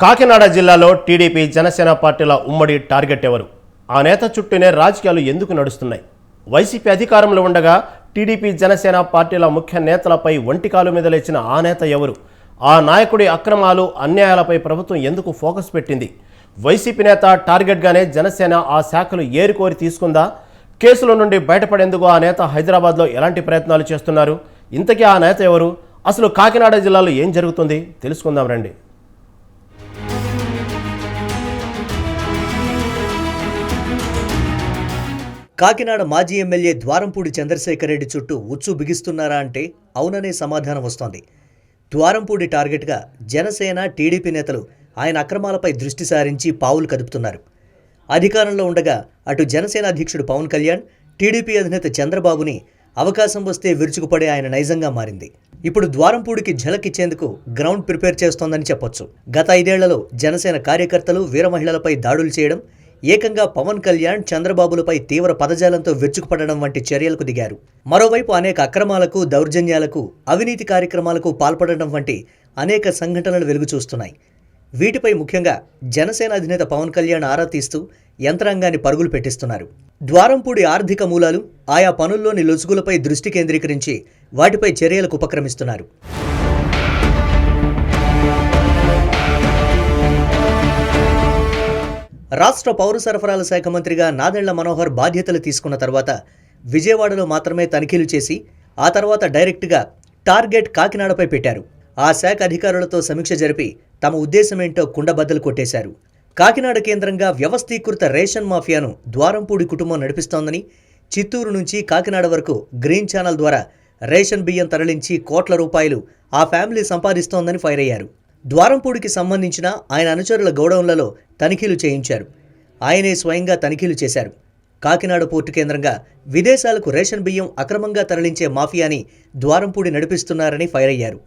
కాకినాడ జిల్లాలో టీడీపీ జనసేన పార్టీల ఉమ్మడి టార్గెట్ ఎవరు? ఆ నేత చుట్టూనే రాజకీయాలు ఎందుకు నడుస్తున్నాయి? వైసీపీ అధికారంలో ఉండగా టీడీపీ జనసేన పార్టీల ముఖ్య నేతలపై ఒంటికాలు మీద లేచిన ఆ నేత ఎవరు? ఆ నాయకుడి అక్రమాలు అన్యాయాలపై ప్రభుత్వం ఎందుకు ఫోకస్ పెట్టింది? వైసీపీ నేత టార్గెట్గానే జనసేన ఆ శాఖలు ఏరుకోరి తీసుకుందా? కేసుల నుండి బయటపడేందుకు ఆ నేత హైదరాబాద్లో ఎలాంటి ప్రయత్నాలు చేస్తున్నారు? ఇంతకీ ఆ నేత ఎవరు? అసలు కాకినాడ జిల్లాలో ఏం జరుగుతుంది తెలుసుకుందాం రండి. కాకినాడ మాజీ ఎమ్మెల్యే ద్వారంపూడి చంద్రశేఖర్ రెడ్డి చుట్టూ ఉచ్చు బిగిస్తున్నారా అంటే అవుననే సమాధానం వస్తోంది. ద్వారంపూడి టార్గెట్గా జనసేన టీడీపీ నేతలు ఆయన అక్రమాలపై దృష్టి సారించి పావులు కదుపుతున్నారు. అధికారంలో ఉండగా అటు జనసేన అధ్యక్షుడు పవన్ కళ్యాణ్, టీడీపీ అధినేత చంద్రబాబుని అవకాశం వస్తే విరుచుకుపడే ఆయన నైజంగా మారింది. ఇప్పుడు ద్వారంపూడికి ఝలక్ ఇచ్చేందుకు గ్రౌండ్ ప్రిపేర్ చేస్తోందని చెప్పొచ్చు. గత 5 ఏళ్లలో జనసేన కార్యకర్తలు, వీర మహిళలపై దాడులు చేయడం, ఏకంగా పవన్ కళ్యాణ్, చంద్రబాబులపై తీవ్ర పదజాలంతో విరుచుకుపడడం వంటి చర్యలకు దిగారు. మరోవైపు అనేక అక్రమాలకు, దౌర్జన్యాలకు, అవినీతి కార్యక్రమాలకు పాల్పడడం వంటి అనేక సంఘటనలు వెలుగు చూస్తున్నాయి. వీటిపై ముఖ్యంగా జనసేన అధినేత పవన్ కళ్యాణ్ ఆరా తీస్తూ యంత్రాంగాన్ని పరుగులు పెట్టిస్తున్నారు. ద్వారంపూడి ఆర్థిక మూలాలు, ఆయా పనుల్లోని లొసుగులపై దృష్టి కేంద్రీకరించి వాటిపై చర్యలకు ఉపక్రమిస్తున్నారు. రాష్ట్ర పౌర సరఫరాల శాఖ మంత్రిగా నాదెళ్ల మనోహర్ బాధ్యతలు తీసుకున్న తర్వాత విజయవాడలో మాత్రమే తనిఖీలు చేసి ఆ తర్వాత డైరెక్ట్గా టార్గెట్ కాకినాడపై పెట్టారు. ఆ శాఖ అధికారులతో సమీక్ష జరిపి తమ ఉద్దేశమేంటో కుండబద్దలు కొట్టేశారు. కాకినాడ కేంద్రంగా వ్యవస్థీకృత రేషన్ మాఫియాను ద్వారంపూడి కుటుంబం నడిపిస్తోందని, చిత్తూరు నుంచి కాకినాడ వరకు గ్రీన్ ఛానల్ ద్వారా రేషన్ బియ్యం తరలించి కోట్ల రూపాయలు ఆ ఫ్యామిలీ సంపాదిస్తోందని ఫైర్ అయ్యారు. ద్వారంపూడికి సంబంధించిన ఆయన అనుచరుల గోడౌన్లలో తనిఖీలు చేయించారు. ఆయనే స్వయంగా తనిఖీలు చేశారు. కాకినాడ పోర్టు కేంద్రంగా విదేశాలకు రేషన్ బియ్యం అక్రమంగా తరలించే మాఫియాని ద్వారంపూడి నడిపిస్తున్నారని ఫైర్ అయ్యారు.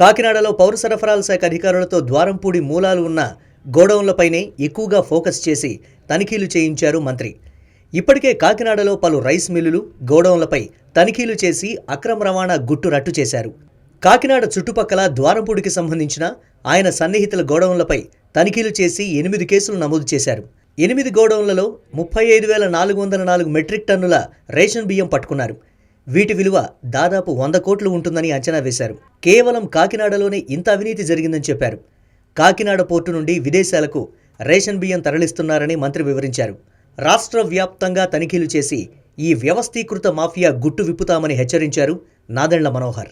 కాకినాడలో పౌర సరఫరాల శాఖ అధికారులతో ద్వారంపూడి మూలాలు ఉన్న గోడౌన్లపైనే ఎక్కువగా ఫోకస్ చేసి తనిఖీలు చేయించారు మంత్రి. ఇప్పటికే కాకినాడలో పలు రైస్ మిల్లులు, గోడౌన్లపై తనిఖీలు చేసి అక్రమ రవాణా గుట్టు రట్టు చేశారు. కాకినాడ చుట్టుపక్కల ద్వారంపూడికి సంబంధించిన ఆయన సన్నిహితుల గోడౌన్లపై తనిఖీలు చేసి 8 కేసులు నమోదు చేశారు. 8 గోడౌన్లలో 35,404 మెట్రిక్ టన్నుల రేషన్ బియ్యం పట్టుకున్నారు. వీటి విలువ దాదాపు 100 కోట్లు ఉంటుందని అంచనా వేశారు. కేవలం కాకినాడలోనే ఇంత అవినీతి జరిగిందని చెప్పారు. కాకినాడ పోర్టు నుండి విదేశాలకు రేషన్ బియ్యం తరలిస్తున్నారని మంత్రి వివరించారు. రాష్ట్ర వ్యాప్తంగా తనిఖీలు చేసి ఈ వ్యవస్థీకృత మాఫియా గుట్టు విప్పుతామని హెచ్చరించారు నాదెళ్ల మనోహర్.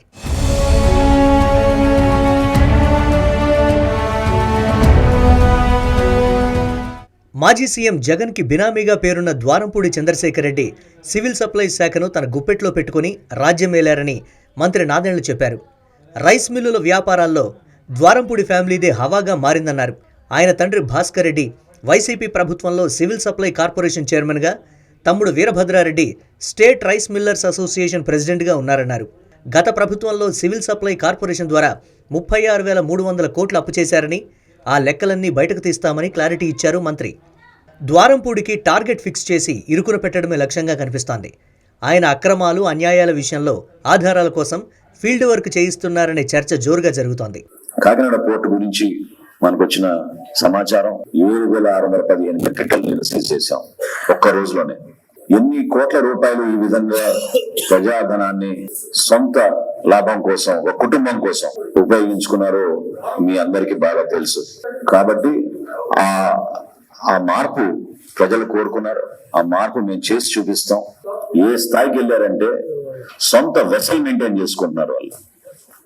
మాజీ సీఎం జగన్కి బినామీగా పేరున్న ద్వారంపూడి చంద్రశేఖర్ రెడ్డి సివిల్ సప్లైస్ శాఖను తన గుప్పెట్లో పెట్టుకుని రాజ్యమేలారని మంత్రి నాదెళ్ల చెప్పారు. రైస్ మిల్లుల వ్యాపారాల్లో ద్వారంపూడి ఫ్యామిలీదే హవాగా మారిందన్నారు. ఆయన తండ్రి భాస్కర్ రెడ్డి వైసీపీ ప్రభుత్వంలో సివిల్ సప్లై కార్పొరేషన్ చైర్మన్గా, తమ్ముడు Veerabhadrareddy state rice millers association ప్రెసిడెంట్గా ఉన్నారన్నారు. గత ప్రభుత్వంలో సివిల్ సప్లై కార్పొరేషన్ ద్వారా 36,300 కోట్లు అప్పు చేశారని, ఆ లెక్కలన్నీ బయటకు తీస్తామని క్లారిటీ ఇచ్చారు మంత్రి. ద్వారంపూడికి టార్గెట్ ఫిక్స్ చేసి ఇరుకున పెట్టడమే లక్ష్యంగా కనిపిస్తోంది. ఆయన అక్రమాలు, అన్యాయాల విషయంలో ఆధారాల కోసం ఫీల్డ్ వర్క్ చేయిస్తున్నారనే చర్చ జోరుగా జరుగుతోంది. కాకినాడ పోర్టు గురించి మనకు వచ్చిన సమాచారం 7,615 మెట్రిక్ టన్నులు సీజ్ చేశాం ఒక్క రోజులోనే. ఎన్ని కోట్ల రూపాయలు ఈ విధంగా ప్రజాధనాన్ని సొంత లాభం కోసం, ఒక కుటుంబం కోసం ఉపయోగించుకున్నారో మీ అందరికీ బాగా తెలుసు. కాబట్టి ఆ మార్పు ప్రజలు కోరుకున్నారు. ఆ మార్పు మేము చేసి చూపిస్తాం. ఏ స్థాయికి వెళ్ళారంటే సొంత వెసల్ మెయింటైన్ చేసుకుంటున్నారు వాళ్ళు.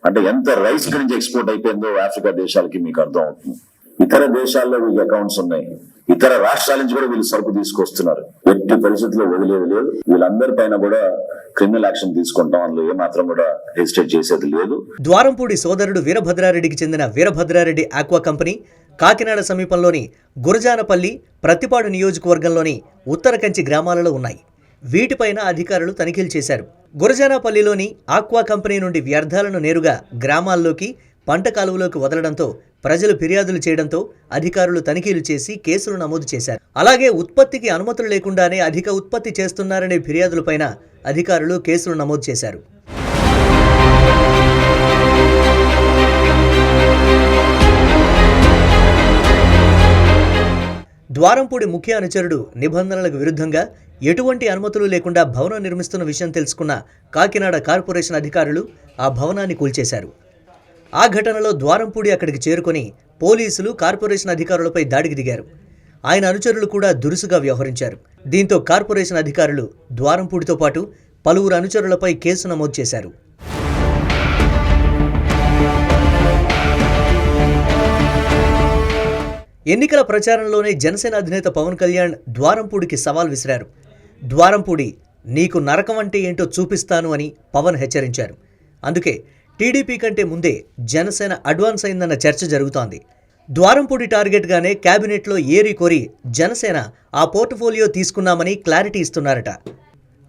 అంటే ఎంత రైస్ గురించి ఎక్స్పోర్ట్ అయిపోయిందో ఆఫ్రికా దేశాలకి మీకు అర్థం అవుతుంది. ఇతర దేశాల్లో వీళ్ళకి అకౌంట్స్ ఉన్నాయి. ఇతర రాష్ట్రాల నుంచి కూడా వీళ్ళు సరుకు తీసుకొస్తున్నారు. ఎట్టి పరిస్థితుల్లో వదిలేదు లేదు. వీళ్ళందరి పైన కూడా క్రిమినల్ యాక్షన్ తీసుకుంటాం. అందులో ఏమాత్రం కూడా హెసిటేట్ చేసేది లేదు. ద్వారంపూడి సోదరుడు వీరభద్రారెడ్డికి చెందిన వీరభద్రారెడ్డి ఆక్వా కంపెనీ కాకినాడ సమీపంలోని గురజానపల్లి, ప్రత్తిపాడు నియోజకవర్గంలోని ఉత్తరకంచి గ్రామాలలో ఉన్నాయి. వీటిపైన అధికారులు తనిఖీలు చేశారు. గురజానపల్లిలోని ఆక్వా కంపెనీ నుండి వ్యర్థాలను నేరుగా గ్రామాల్లోకి, పంట కాలువలోకి వదలడంతో ప్రజలు ఫిర్యాదులు చేయడంతో అధికారులు తనిఖీలు చేసి కేసులు నమోదు చేశారు. అలాగే ఉత్పత్తికి అనుమతులు లేకుండానే అధిక ఉత్పత్తి చేస్తున్నారనే ఫిర్యాదులపైన అధికారులు కేసులు నమోదు చేశారు. ద్వారంపూడి ముఖ్య అనుచరుడు నిబంధనలకు విరుద్ధంగా ఎటువంటి అనుమతులు లేకుండా భవనం నిర్మిస్తున్న విషయం తెలుసుకున్న కాకినాడ కార్పొరేషన్ అధికారులు ఆ భవనాన్ని కూల్చేశారు. ఆ ఘటనలో ద్వారంపూడి అక్కడికి చేరుకొని పోలీసులు కార్పొరేషన్ అధికారులపై దాడికి దిగారు. ఆయన అనుచరులు కూడా దురుసుగా వ్యవహరించారు. దీంతో కార్పొరేషన్ అధికారులు ద్వారంపూడితో పాటు పలువురు అనుచరులపై కేసు నమోదు చేశారు. ఎన్నికల ప్రచారంలోనే జనసేన అధినేత పవన్ కళ్యాణ్ ద్వారంపూడికి సవాల్ విసిరారు. ద్వారంపూడి, నీకు నరకం అంటే ఏంటో చూపిస్తాను అని పవన్ హెచ్చరించారు. అందుకే టీడీపీ కంటే ముందే జనసేన అడ్వాన్స్ అయిందన్న చర్చ జరుగుతోంది. ద్వారంపూడి టార్గెట్గానే కేబినెట్లో ఏరి కోరి జనసేన ఆ పోర్ట్ఫోలియో తీసుకున్నామని క్లారిటీ ఇస్తున్నారట.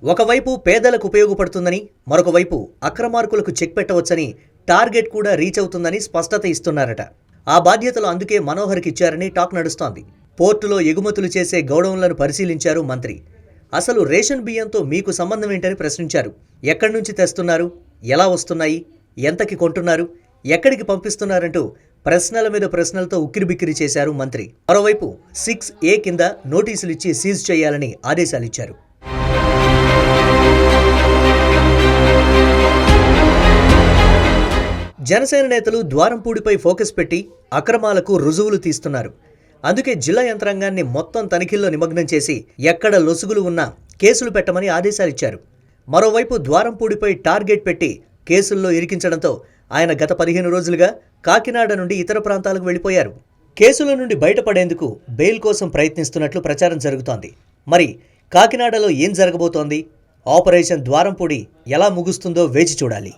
ఒకవైపు పేదలకు ఉపయోగపడుతుందని, మరొక వైపు అక్రమార్కులకు చెక్ పెట్టవచ్చని, టార్గెట్ కూడా రీచ్ అవుతుందని స్పష్టత ఇస్తున్నారట. ఆ బాధ్యతలు అందుకే మనోహర్కి ఇచ్చారని టాక్ నడుస్తోంది. పోర్టులో ఎగుమతులు చేసే గౌడౌన్లను పరిశీలించారు మంత్రి. అసలు రేషన్ బియ్యంతో మీకు సంబంధం ఏంటని ప్రశ్నించారు. ఎక్కడి నుంచి తెస్తున్నారు, ఎలా వస్తున్నాయి, ఎంతకి కొంటున్నారు, ఎక్కడికి పంపిస్తున్నారంటూ ప్రశ్నల మీద ప్రశ్నలతో ఉక్కిరిబిక్కిరి చేశారు మంత్రి. మరోవైపు 6A కింద నోటీసులు ఇచ్చి సీజ్ చేయాలని ఆదేశాలిచ్చారు. జనసేన నేతలు ద్వారంపూడిపై ఫోకస్ పెట్టి అక్రమాలకు రుజువులు తీస్తున్నారు. అందుకే జిల్లా యంత్రాంగాన్ని మొత్తం తనిఖీల్లో నిమగ్నం చేసి ఎక్కడ లొసుగులు ఉన్నా కేసులు పెట్టమని ఆదేశాలిచ్చారు. మరోవైపు ద్వారంపూడిపై టార్గెట్ పెట్టి కేసుల్లో ఇరికించడంతో ఆయన గత 15 రోజులుగా కాకినాడ నుండి ఇతర ప్రాంతాలకు వెళ్లిపోయారు. కేసుల నుండి బయటపడేందుకు బెయిల్ కోసం ప్రయత్నిస్తున్నట్లు ప్రచారం జరుగుతోంది. మరి కాకినాడలో ఏం జరగబోతోంది? ఆపరేషన్ ద్వారంపూడి ఎలా ముగుస్తుందో వేచి చూడాలి.